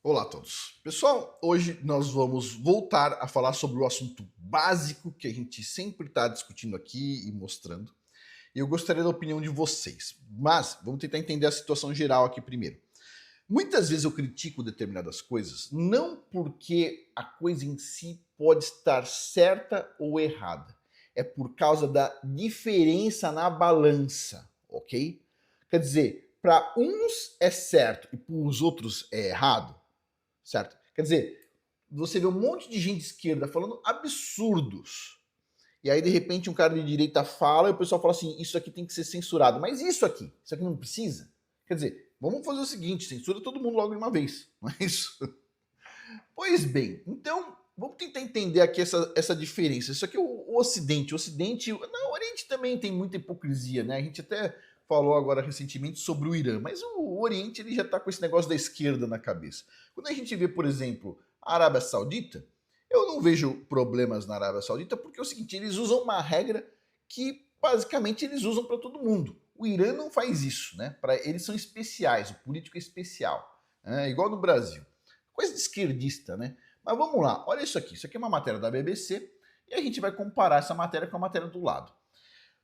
Olá a todos. Pessoal, hoje nós vamos voltar a falar sobre o assunto básico que a gente sempre está discutindo aqui e mostrando. E eu gostaria da opinião de vocês. Mas vamos tentar entender a situação geral aqui primeiro. Muitas vezes eu critico determinadas coisas não porque a coisa em si pode estar certa ou errada. É por causa da diferença na balança, ok? Quer dizer, para uns é certo e para os outros é errado, certo? Quer dizer, você vê um monte de gente de esquerda falando absurdos. E aí, de repente, um cara de direita fala e o pessoal fala assim: isso aqui tem que ser censurado. Mas isso aqui não precisa? Quer dizer, vamos fazer o seguinte: censura todo mundo logo de uma vez. Não é isso? Pois bem, então vamos tentar entender aqui essa diferença. Isso aqui é o Ocidente. O Ocidente. Não, o Oriente também tem muita hipocrisia, né? A gente até falou agora recentemente sobre o Irã, mas o Oriente ele já está com esse negócio da esquerda na cabeça. Quando a gente vê, por exemplo, a Arábia Saudita, eu não vejo problemas na Arábia Saudita porque é o seguinte: eles usam uma regra que basicamente eles usam para todo mundo. O Irã não faz isso, né? Eles são especiais, o político é especial, né? Igual no Brasil. Coisa de esquerdista, né? Mas vamos lá, olha isso aqui. Isso aqui é uma matéria da BBC e a gente vai comparar essa matéria com a matéria do lado.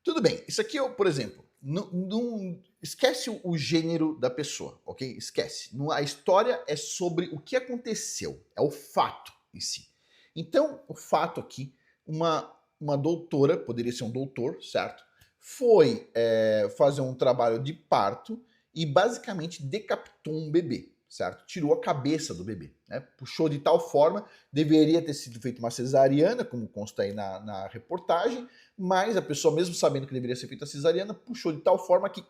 Tudo bem, isso aqui, por exemplo, não esquece o gênero da pessoa, ok? Esquece. A história é sobre o que aconteceu, é o fato em si. Então, o fato aqui, uma doutora, poderia ser um doutor, certo? Foi fazer um trabalho de parto e basicamente decapitou um bebê, certo? Tirou a cabeça do bebê, né? Puxou de tal forma, deveria ter sido feita uma cesariana, como consta aí na reportagem, mas a pessoa, mesmo sabendo que deveria ser feita a cesariana, puxou de tal forma que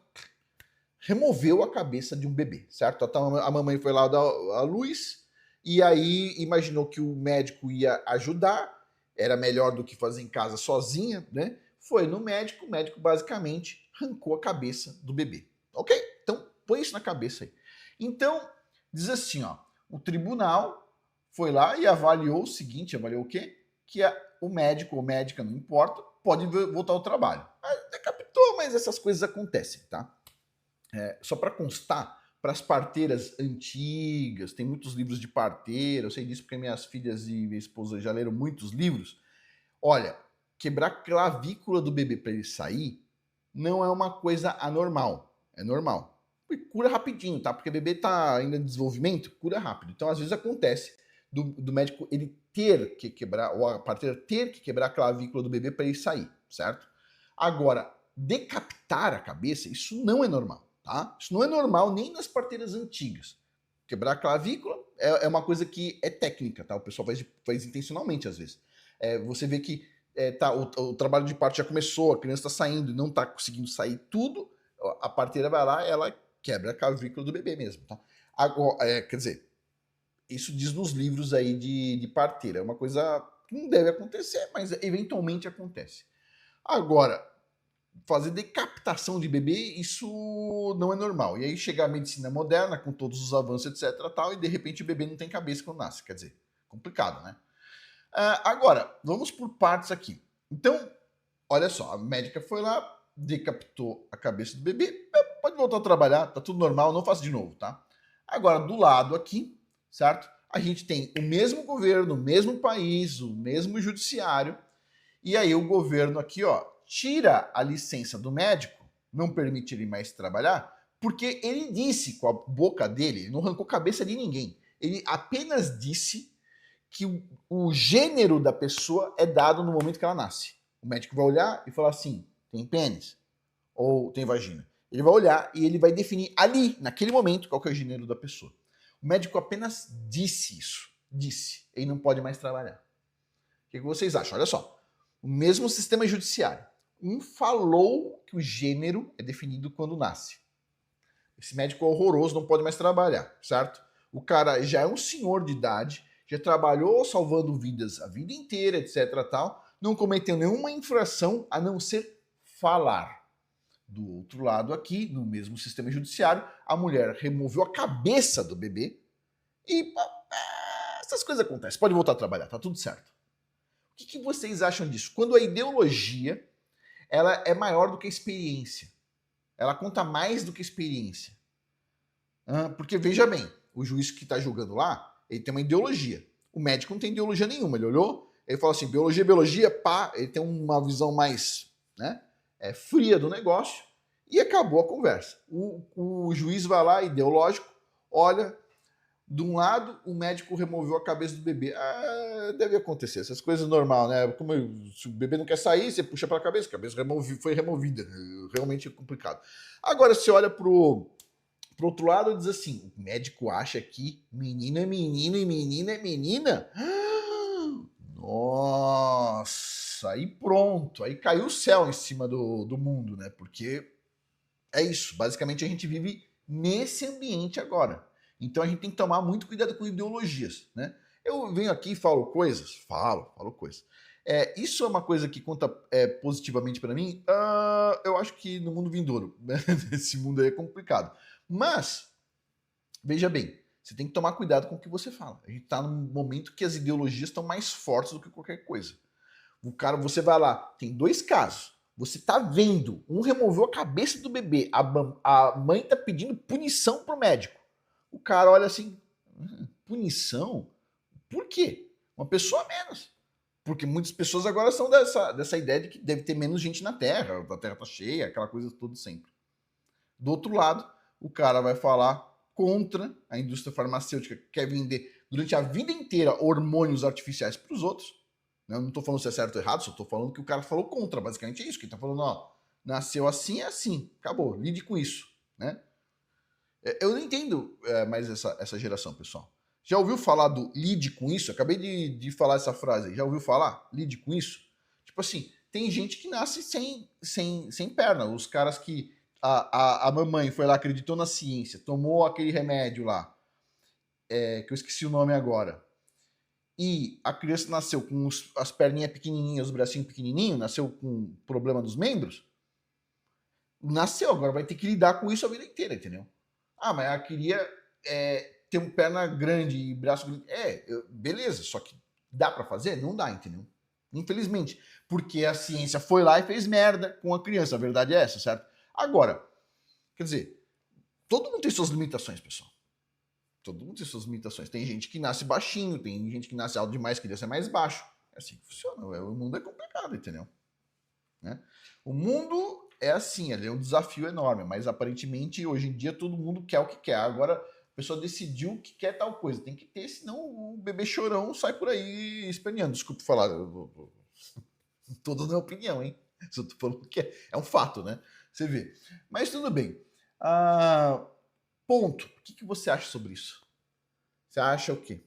removeu a cabeça de um bebê, certo? Então a mamãe foi lá dar a luz e aí imaginou que o médico ia ajudar, era melhor do que fazer em casa sozinha, né? Foi no médico, o médico basicamente arrancou a cabeça do bebê, ok? Então põe isso na cabeça aí. Então, diz assim, ó, o tribunal foi lá e avaliou o seguinte, avaliou o quê? Que o médico ou médica, não importa, pode voltar ao trabalho. Decapitou, mas essas coisas acontecem, tá? Só para constar, para as parteiras antigas, tem muitos livros de parteira, eu sei disso porque minhas filhas e minha esposa já leram muitos livros. Olha, quebrar a clavícula do bebê para ele sair não é uma coisa anormal, é normal. E cura rapidinho, tá? Porque o bebê tá ainda em desenvolvimento, cura rápido. Então, às vezes acontece do médico ele ter que quebrar, ou a parteira ter que quebrar a clavícula do bebê para ele sair, certo? Agora, decapitar a cabeça, isso não é normal, tá? Isso não é normal nem nas parteiras antigas. Quebrar a clavícula é uma coisa que é técnica, tá? O pessoal faz intencionalmente às vezes. Você vê que o trabalho de parto já começou, a criança está saindo e não está conseguindo sair tudo, a parteira vai lá, ela quebra a clavícula do bebê mesmo, tá? Agora, quer dizer, isso diz nos livros aí de parteira. É uma coisa que não deve acontecer, mas eventualmente acontece. Agora, fazer decapitação de bebê, isso não é normal. E aí chega a medicina moderna, com todos os avanços, etc, tal, e de repente o bebê não tem cabeça quando nasce. Quer dizer, complicado, né? Agora, vamos por partes aqui. Então, olha só, a médica foi lá, decapitou a cabeça do bebê, pode voltar a trabalhar, tá tudo normal, não faça de novo, tá? Agora, do lado aqui, certo? A gente tem o mesmo governo, o mesmo país, o mesmo judiciário, e aí o governo aqui, ó, tira a licença do médico, não permite ele mais trabalhar, porque ele disse com a boca dele, ele não arrancou cabeça de ninguém, ele apenas disse que o gênero da pessoa é dado no momento que ela nasce. O médico vai olhar e falar assim: tem pênis ou tem vagina. Ele vai olhar e ele vai definir ali, naquele momento, qual que é o gênero da pessoa. O médico apenas disse isso. Disse. Ele não pode mais trabalhar. O que vocês acham? Olha só. O mesmo sistema judiciário. Um falou que o gênero é definido quando nasce. Esse médico é horroroso, não pode mais trabalhar, certo? O cara já é um senhor de idade, já trabalhou salvando vidas a vida inteira, etc, tal, não cometeu nenhuma infração a não ser falar. Do outro lado aqui, no mesmo sistema judiciário, a mulher removeu a cabeça do bebê e essas coisas acontecem. Pode voltar a trabalhar, tá tudo certo. O que vocês acham disso? Quando a ideologia ela é maior do que a experiência. Ela conta mais do que a experiência. Porque, veja bem, o juiz que está julgando lá, ele tem uma ideologia. O médico não tem ideologia nenhuma. Ele olhou, ele falou assim, biologia, biologia, pá. Ele tem uma visão mais, né, fria do negócio e acabou a conversa. O juiz vai lá, ideológico, olha, de um lado, o médico removeu a cabeça do bebê. Deve acontecer, essas coisas normal, né? Como se o bebê não quer sair, você puxa para a cabeça foi removida. Realmente é complicado. Agora, você olha pro outro lado e diz assim: o médico acha que menino é menino e menina é menina? Nossa, aí pronto, aí caiu o céu em cima do mundo, né? Porque é isso, basicamente a gente vive nesse ambiente agora. Então a gente tem que tomar muito cuidado com ideologias, né? Eu venho aqui e falo coisas, falo coisas. Isso é uma coisa que conta positivamente para mim. Eu acho que no mundo vindouro, né? Esse mundo aí é complicado. Mas veja bem, você tem que tomar cuidado com o que você fala. A gente está num momento que as ideologias estão mais fortes do que qualquer coisa. O cara, você vai lá, tem dois casos. Você tá vendo, um removeu a cabeça do bebê, a mãe tá pedindo punição pro médico. O cara olha assim, punição? Por quê? Uma pessoa a menos. Porque muitas pessoas agora são dessa ideia de que deve ter menos gente na Terra, a Terra tá cheia, aquela coisa toda sempre. Do outro lado, o cara vai falar contra a indústria farmacêutica que quer vender durante a vida inteira hormônios artificiais para os outros. Eu não estou falando se é certo ou errado, só estou falando que o cara falou contra. Basicamente é isso, que ele está falando, ó, nasceu assim, é assim, acabou, lide com isso, né? Eu não entendo mais essa geração, pessoal. Já ouviu falar do lide com isso? Eu acabei de falar essa frase aí. Já ouviu falar? Lide com isso? Tipo assim, tem gente que nasce sem perna. Os caras que a mamãe foi lá, acreditou na ciência, tomou aquele remédio lá, que eu esqueci o nome agora, e a criança nasceu com as perninhas pequenininhas, os bracinhos pequenininhos, nasceu com problema dos membros, nasceu, agora vai ter que lidar com isso a vida inteira, entendeu? Mas ela queria ter uma perna grande e braço grande. Beleza, só que dá para fazer? Não dá, entendeu? Infelizmente, porque a ciência foi lá e fez merda com a criança, a verdade é essa, certo? Agora, quer dizer, todo mundo tem suas limitações, pessoal. Todo mundo tem suas limitações. Tem gente que nasce baixinho, tem gente que nasce alto demais, queria ser mais baixo. É assim que funciona. O mundo é complicado, entendeu? Né? O mundo é assim, ele é um desafio enorme, mas aparentemente hoje em dia todo mundo quer o que quer. Agora a pessoa decidiu que quer tal coisa, tem que ter, senão o bebê chorão sai por aí esperneando. Desculpe falar, tô dando minha opinião, hein? Só tô falando que é um fato, né? Você vê. Mas tudo bem. Ponto. O que você acha sobre isso? Você acha o quê?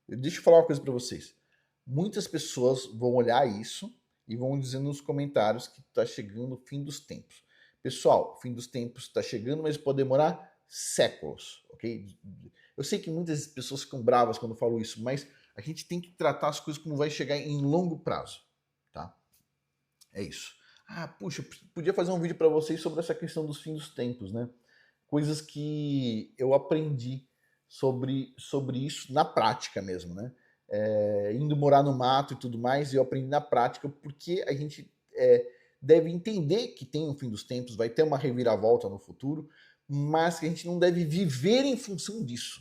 Deixa eu falar uma coisa para vocês. Muitas pessoas vão olhar isso e vão dizer nos comentários que está chegando o fim dos tempos. Pessoal, o fim dos tempos está chegando, mas pode demorar séculos, ok? Eu sei que muitas pessoas ficam bravas quando eu falo isso, mas a gente tem que tratar as coisas como vai chegar em longo prazo, tá? É isso. Puxa, podia fazer um vídeo para vocês sobre essa questão dos fins dos tempos, né? Coisas que eu aprendi sobre isso na prática mesmo, né? Indo morar no mato e tudo mais, eu aprendi na prática porque a gente deve entender que tem um fim dos tempos, vai ter uma reviravolta no futuro, mas que a gente não deve viver em função disso.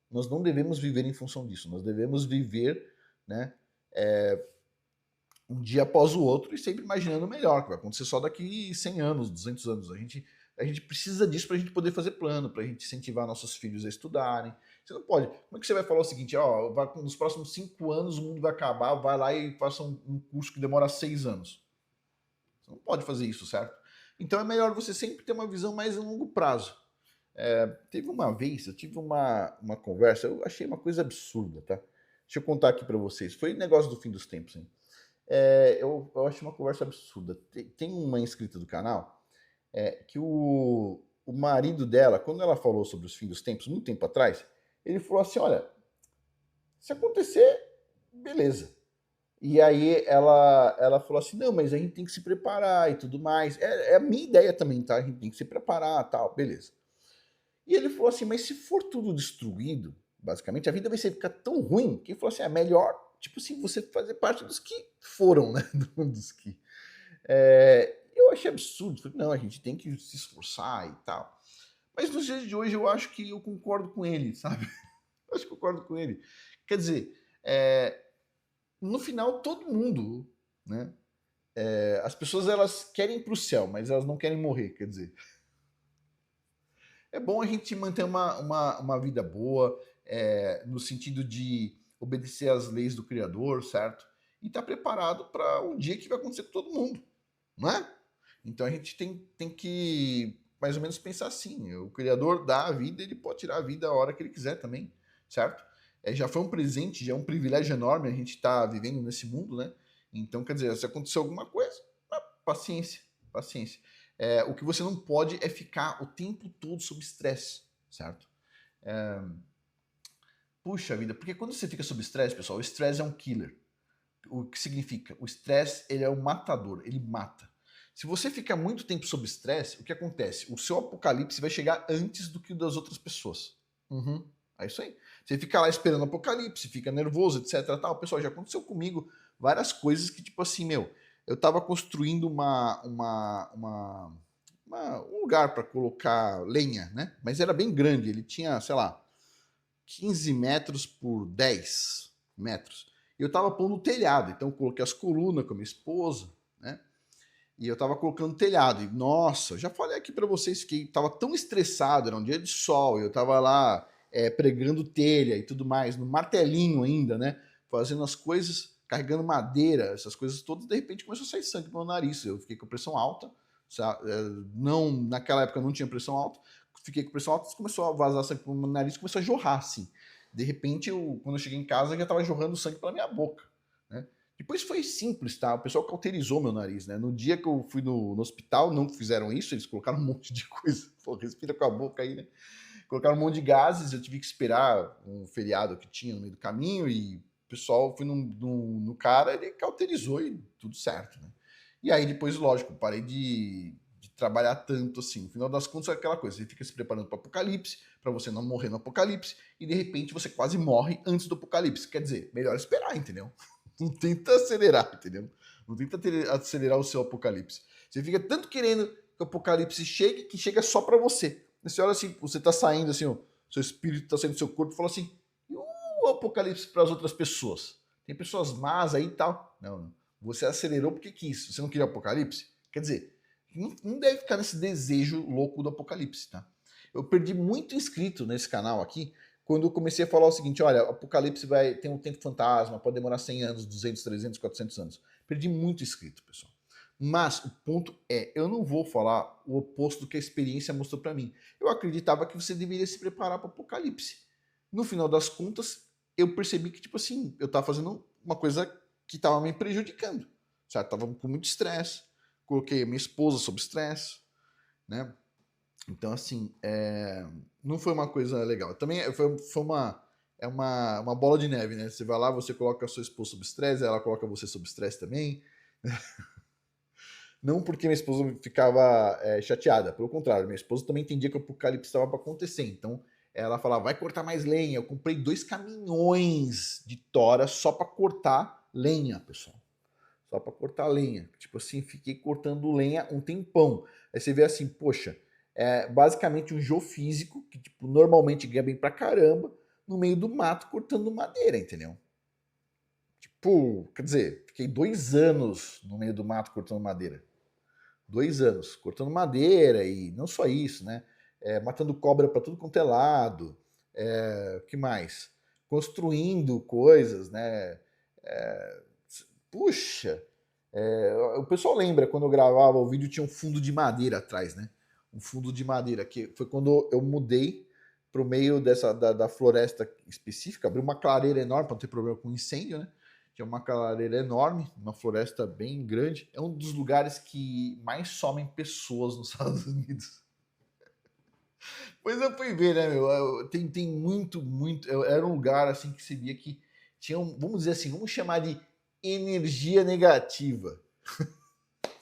Nós não devemos viver em função disso, nós devemos viver, né, um dia após o outro e sempre imaginando o melhor, que vai acontecer só daqui 100 anos, 200 anos. A gente precisa disso para a gente poder fazer plano, para a gente incentivar nossos filhos a estudarem. Você não pode. Como é que você vai falar o seguinte, nos próximos 5 anos o mundo vai acabar, vai lá e faça um curso que demora 6 anos. Você não pode fazer isso, certo? Então é melhor você sempre ter uma visão mais a longo prazo. Teve uma vez, eu tive uma conversa, eu achei uma coisa absurda, tá? Deixa eu contar aqui para vocês. Foi negócio do fim dos tempos, hein? Eu acho uma conversa absurda. Tem uma inscrita do canal que o marido dela, quando ela falou sobre os fins dos tempos, muito tempo atrás, ele falou assim, olha, se acontecer, beleza. E aí ela falou assim, não, mas a gente tem que se preparar e tudo mais. É a minha ideia também, tá? A gente tem que se preparar, tal, beleza. E ele falou assim, mas se for tudo destruído, basicamente, a vida vai ficar tão ruim que ele falou assim, é melhor, tipo assim, você fazer parte dos que foram, né? Dos que... eu achei absurdo. Falei, não, a gente tem que se esforçar e tal. Mas nos dias de hoje eu acho que eu concordo com ele, sabe? Eu acho que eu concordo com ele. Quer dizer, no final todo mundo, né? As pessoas elas querem ir para o céu, mas elas não querem morrer, quer dizer. É bom a gente manter uma vida boa, no sentido de obedecer às leis do Criador, certo? E estar preparado para um dia que vai acontecer com todo mundo, não é? Então a gente tem que mais ou menos pensar assim: o Criador dá a vida, ele pode tirar a vida a hora que ele quiser também, certo? Já foi um presente, já é um privilégio enorme a gente estar vivendo nesse mundo, né? Então, quer dizer, se acontecer alguma coisa, paciência, paciência. O que você não pode é ficar o tempo todo sob estresse, certo? Puxa vida, porque quando você fica sob estresse, pessoal, o estresse é um killer. O que significa? O estresse, ele é um matador, ele mata. Se você fica muito tempo sob estresse, o que acontece? O seu apocalipse vai chegar antes do que o das outras pessoas. Uhum. É isso aí. Você fica lá esperando o apocalipse, fica nervoso, etc. Tal. Pessoal, já aconteceu comigo várias coisas que, tipo assim, meu, eu tava construindo um lugar para colocar lenha, né? Mas era bem grande, ele tinha, sei lá, 15 metros por 10 metros. E eu tava pondo o telhado, então eu coloquei as colunas com a minha esposa, né? E eu tava colocando telhado. E, nossa, já falei aqui para vocês que tava tão estressado, era um dia de sol, e eu tava lá pregando telha e tudo mais, no martelinho ainda, né? Fazendo as coisas, carregando madeira, essas coisas todas, de repente começou a sair sangue do meu nariz. Eu fiquei com pressão alta, não, naquela época eu não tinha pressão alta, fiquei com pressão alta, começou a vazar sangue pelo meu nariz, começou a jorrar, assim. De repente, quando eu cheguei em casa, já tava jorrando sangue pela minha boca, né? Depois foi simples, tá? O pessoal cauterizou meu nariz, né? No dia que eu fui no hospital, não fizeram isso, eles colocaram um monte de coisa. Pô, respira com a boca aí, né? Colocaram um monte de gases, eu tive que esperar um feriado que tinha no meio do caminho e o pessoal foi no cara, ele cauterizou e tudo certo, né? E aí depois, lógico, parei de trabalhar tanto assim. No final das contas é aquela coisa, você fica se preparando para o apocalipse, para você não morrer no apocalipse, e de repente você quase morre antes do apocalipse. Quer dizer, melhor esperar, entendeu? Não tenta acelerar, entendeu? Não tenta acelerar o seu apocalipse. Você fica tanto querendo que o apocalipse chegue que chega só para você. Você olha assim, você tá saindo assim, ó, seu espírito tá saindo do seu corpo e fala assim, e o apocalipse para as outras pessoas? Tem pessoas más aí e tal. Não, não. Você acelerou porque quis. Você não queria apocalipse? Quer dizer, não deve ficar nesse desejo louco do apocalipse, tá? Eu perdi muito inscrito nesse canal aqui quando eu comecei a falar o seguinte, olha, o apocalipse vai ter um tempo fantasma, pode demorar 100 anos, 200, 300, 400 anos. Perdi muito inscrito, pessoal. Mas o ponto é, eu não vou falar o oposto do que a experiência mostrou para mim. Eu acreditava que você deveria se preparar para o apocalipse. No final das contas, eu percebi que, tipo assim, eu estava fazendo uma coisa que estava me prejudicando. Certo? Tava com muito estresse, coloquei a minha esposa sob estresse, né? Então, assim, não foi uma coisa legal. Também foi uma bola de neve, né? Você vai lá, você coloca a sua esposa sob estresse, ela coloca você sob estresse também. Não porque minha esposa ficava chateada, pelo contrário, minha esposa também entendia que o apocalipse estava para acontecer. Então, ela falava, vai cortar mais lenha. Eu comprei 2 caminhões de tora só para cortar lenha, pessoal. Só para cortar lenha. Tipo assim, fiquei cortando lenha um tempão. Aí você vê assim, poxa, basicamente um jogo físico, que tipo, normalmente ganha bem pra caramba, no meio do mato cortando madeira, entendeu? Tipo, quer dizer, fiquei 2 anos no meio do mato cortando madeira. 2 anos cortando madeira e não só isso, né? Matando cobra para tudo quanto é lado. Que mais? Construindo coisas, né? Puxa, o pessoal lembra quando eu gravava o vídeo tinha um fundo de madeira atrás, né? Um fundo de madeira, que foi quando eu mudei para o meio da floresta específica, abri uma clareira enorme para não ter problema com incêndio, né? Tinha uma clareira enorme, uma floresta bem grande. É um dos lugares que mais somem pessoas nos Estados Unidos. Pois eu fui ver, né, meu? Tem muito, muito. Era um lugar assim que se via que tinha, vamos dizer assim, vamos chamar de energia negativa.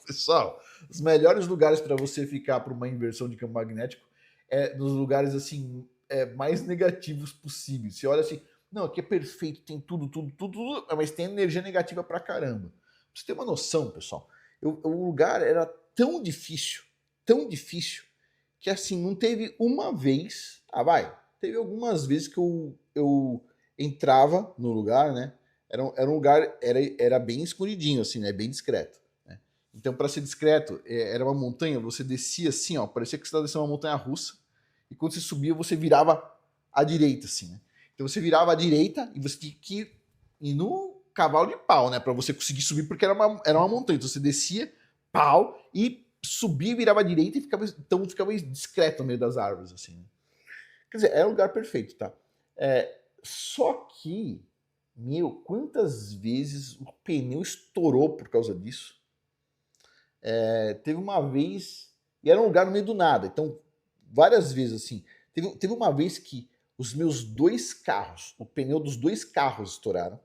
Pessoal, os melhores lugares para você ficar para uma inversão de campo magnético nos lugares assim mais negativos possíveis. Você olha assim, não, aqui é perfeito, tem tudo, tudo, tudo, tudo, mas tem energia negativa pra caramba. Pra você ter uma noção, pessoal, o lugar era tão difícil, que assim, não teve uma vez, teve algumas vezes que eu entrava no lugar, né? Era um lugar, era bem escondidinho, assim, né? Bem discreto. Né? Então, para ser discreto, era uma montanha, você descia assim, ó, parecia que você estava descendo uma montanha russa, e quando você subia, você virava à direita, assim, né? Então você virava à direita e você tinha que ir no cavalo de pau, né? Para você conseguir subir, porque era uma montanha. Então você descia, pau, e subia, virava à direita e ficava discreto no meio das árvores, assim. Né? Quer dizer, era o lugar perfeito, tá? Só que, meu, quantas vezes o pneu estourou por causa disso? Teve uma vez, e era um lugar no meio do nada, então várias vezes assim. Teve uma vez que os meus dois carros, o pneu dos dois carros estouraram.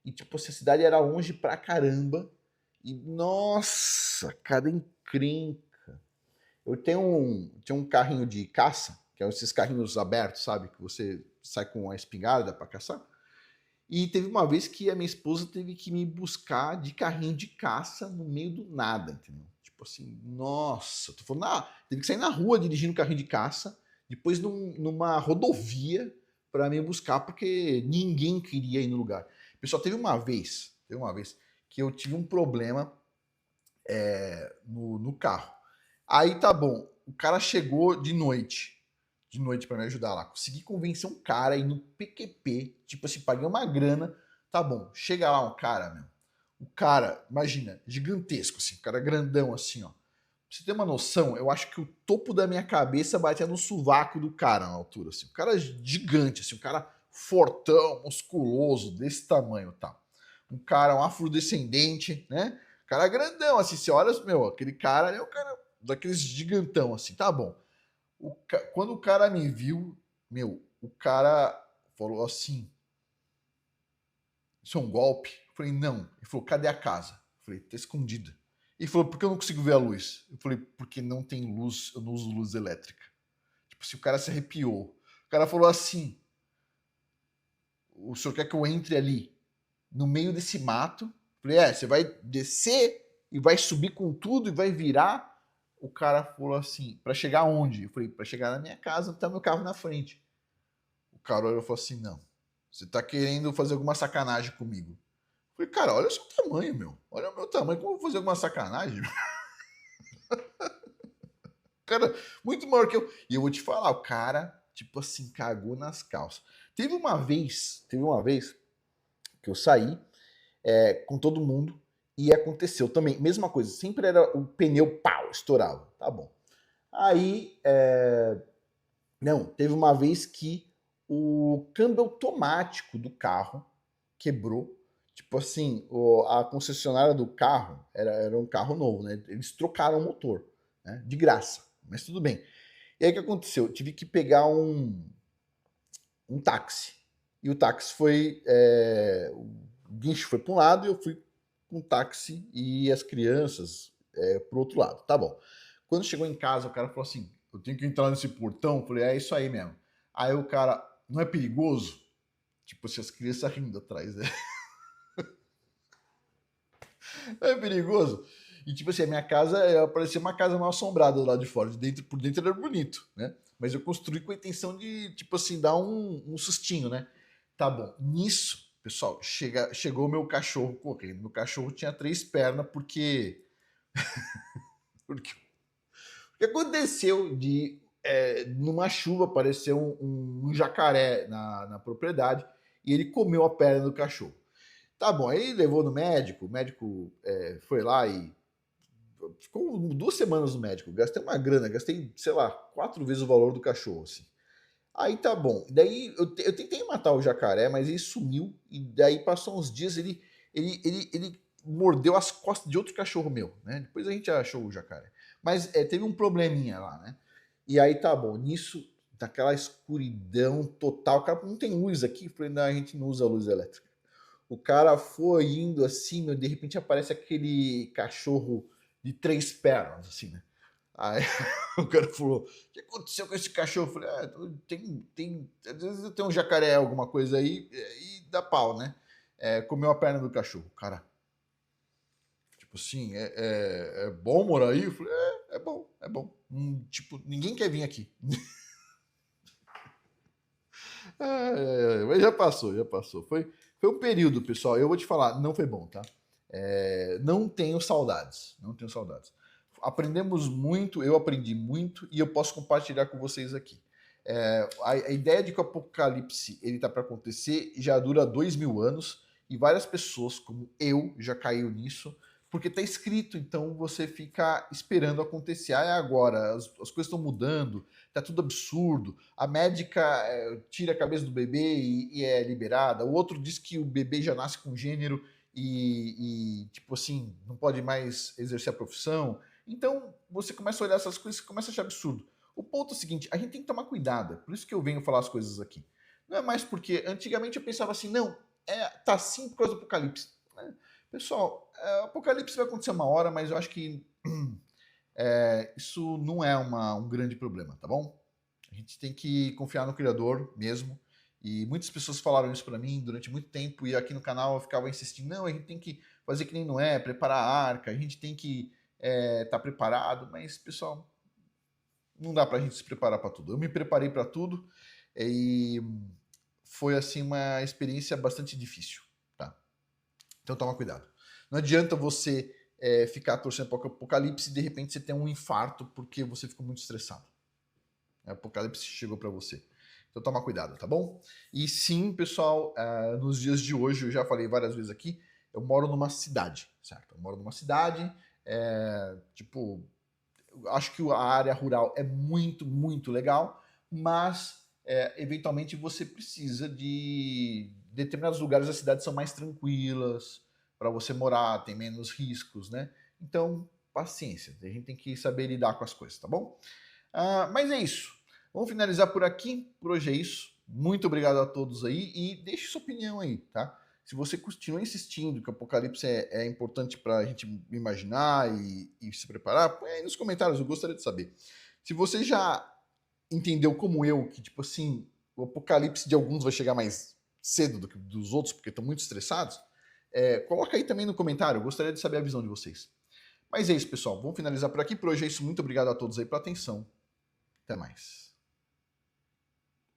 E tipo, assim, a cidade era longe pra caramba. E nossa, cada encrenca. Tinha um carrinho de caça, que é esses carrinhos abertos, sabe? Que você sai com a espingarda pra caçar. E teve uma vez que a minha esposa teve que me buscar de carrinho de caça no meio do nada, entendeu? Tipo assim, nossa, tô falando, teve que sair na rua dirigindo carrinho de caça, depois numa rodovia para me buscar, porque ninguém queria ir no lugar. Pessoal, teve uma vez que eu tive um problema no carro. Aí tá bom, o cara chegou de noite para me ajudar lá. Consegui convencer um cara aí no PQP, tipo assim, paguei uma grana, tá bom. Chega lá um cara, meu. O cara, imagina, gigantesco assim, o cara grandão assim, ó. Pra você ter uma noção, eu acho que o topo da minha cabeça batia no sovaco do cara na altura, assim. O cara gigante, assim, um cara fortão, musculoso, desse tamanho, tá? Um cara, um afrodescendente, né? Cara grandão, assim, você olha, meu, aquele cara é o cara daqueles gigantão, assim, tá bom. Quando o cara me viu, meu, o cara falou assim: Isso é um golpe? Eu falei: Não. Ele falou: Cadê a casa? Eu falei: Tá escondida. Ele falou: Por que eu não consigo ver a luz? Eu falei: Porque não tem luz, eu não uso luz elétrica. Tipo, se o cara se arrepiou. O cara falou assim: O senhor quer que eu entre ali, no meio desse mato? Eu falei: Você vai descer e vai subir com tudo e vai virar? O cara falou assim: Pra chegar onde? Eu falei: Pra chegar na minha casa, tá meu carro na frente. O cara olhou e falou assim: Não, você tá querendo fazer alguma sacanagem comigo. Eu falei: Cara, olha o seu tamanho, meu. Olha o meu tamanho, como eu vou fazer alguma sacanagem? Cara, muito maior que eu. E eu vou te falar, o cara, tipo assim, cagou nas calças. Teve uma vez que eu saí com todo mundo e aconteceu também. Mesma coisa, sempre era o pneu, pau, estourava. Tá bom. Aí, não, teve uma vez que o câmbio automático do carro quebrou. Tipo assim, a concessionária do carro era um carro novo, né? Eles trocaram o motor, né? De graça, mas tudo bem. E aí o que aconteceu? Eu tive que pegar um táxi. E o táxi foi. O guincho foi para um lado e eu fui com o táxi e as crianças para o outro lado. Tá bom. Quando chegou em casa, o cara falou assim: Eu tenho que entrar nesse portão. Eu falei: É isso aí mesmo. Aí o cara, não é perigoso? Tipo, se as crianças rindo atrás, né? É perigoso. E tipo assim, a minha casa parecia uma casa mal assombrada lá de fora. Por dentro era bonito, né? Mas eu construí com a intenção de, tipo assim, dar um sustinho, né? Tá bom. Nisso, pessoal, chegou o meu cachorro correndo. Meu cachorro tinha 3 pernas porque o que aconteceu de numa chuva apareceu um jacaré na propriedade e ele comeu a perna do cachorro. Tá bom, aí levou no médico, o médico foi lá e ficou 2 semanas no médico. Gastei uma grana, gastei, sei lá, 4 vezes o valor do cachorro, assim. Aí tá bom. Daí eu tentei matar o jacaré, mas ele sumiu. E daí passou uns dias, ele mordeu as costas de outro cachorro meu, né? Depois a gente achou o jacaré. Mas teve um probleminha lá, né? E aí tá bom. Nisso, daquela escuridão total. O cara não tem luz aqui. Eu falei, não, a gente não usa luz elétrica. O cara foi indo assim, meu, de repente aparece aquele cachorro de 3 pernas, assim, né? Aí o cara falou: O que aconteceu com esse cachorro? Eu falei: às vezes tem um jacaré, alguma coisa aí, e dá pau, né? Comeu a perna do cachorro. Cara, tipo assim, é bom morar aí? Eu falei: É bom, é bom. Tipo, ninguém quer vir aqui. Mas já passou, já passou. Foi um período, pessoal. Eu vou te falar, não foi bom, tá? Não tenho saudades, não tenho saudades. Aprendemos muito, eu aprendi muito e eu posso compartilhar com vocês aqui. A ideia de que o apocalipse ele tá para acontecer já dura 2000 anos e várias pessoas, como eu, já caiu nisso, porque tá escrito, então você fica esperando acontecer. Ah, é agora, as coisas estão mudando, tá tudo absurdo. A médica tira a cabeça do bebê e é liberada. O outro diz que o bebê já nasce com gênero tipo assim, não pode mais exercer a profissão. Então, você começa a olhar essas coisas e começa a achar absurdo. O ponto é o seguinte, a gente tem que tomar cuidado, por isso que eu venho falar as coisas aqui. Não é mais porque, antigamente eu pensava assim, não, tá assim por causa do apocalipse. Né? Pessoal, o apocalipse vai acontecer uma hora, mas eu acho que isso não é um grande problema, tá bom? A gente tem que confiar no Criador mesmo. E muitas pessoas falaram isso para mim durante muito tempo e aqui no canal eu ficava insistindo, não, a gente tem que fazer que nem Noé, preparar a arca, a gente tem que tá preparado, mas pessoal, não dá pra gente se preparar para tudo. Eu me preparei para tudo e foi assim uma experiência bastante difícil, tá? Então toma cuidado. Não adianta você ficar torcendo para o apocalipse e de repente você tem um infarto porque você ficou muito estressado. O apocalipse chegou para você. Então toma cuidado, tá bom? E sim, pessoal, nos dias de hoje, eu já falei várias vezes aqui, eu moro numa cidade, certo? Eu moro numa cidade, tipo, acho que a área rural é muito, muito legal, mas eventualmente você precisa de determinados lugares da cidade são mais tranquilas para você morar, tem menos riscos, né? Então, paciência, a gente tem que saber lidar com as coisas, tá bom? Mas é isso. Vamos finalizar por aqui. Por hoje é isso. Muito obrigado a todos aí e deixe sua opinião aí, tá? Se você continua insistindo que o apocalipse é importante para a gente imaginar e se preparar, põe aí nos comentários, eu gostaria de saber. Se você já entendeu como eu, que tipo assim, o apocalipse de alguns vai chegar mais cedo do que dos outros, porque estão muito estressados, coloca aí também no comentário, eu gostaria de saber a visão de vocês. Mas é isso, pessoal. Vamos finalizar por aqui. Por hoje é isso. Muito obrigado a todos aí pela atenção. Até mais.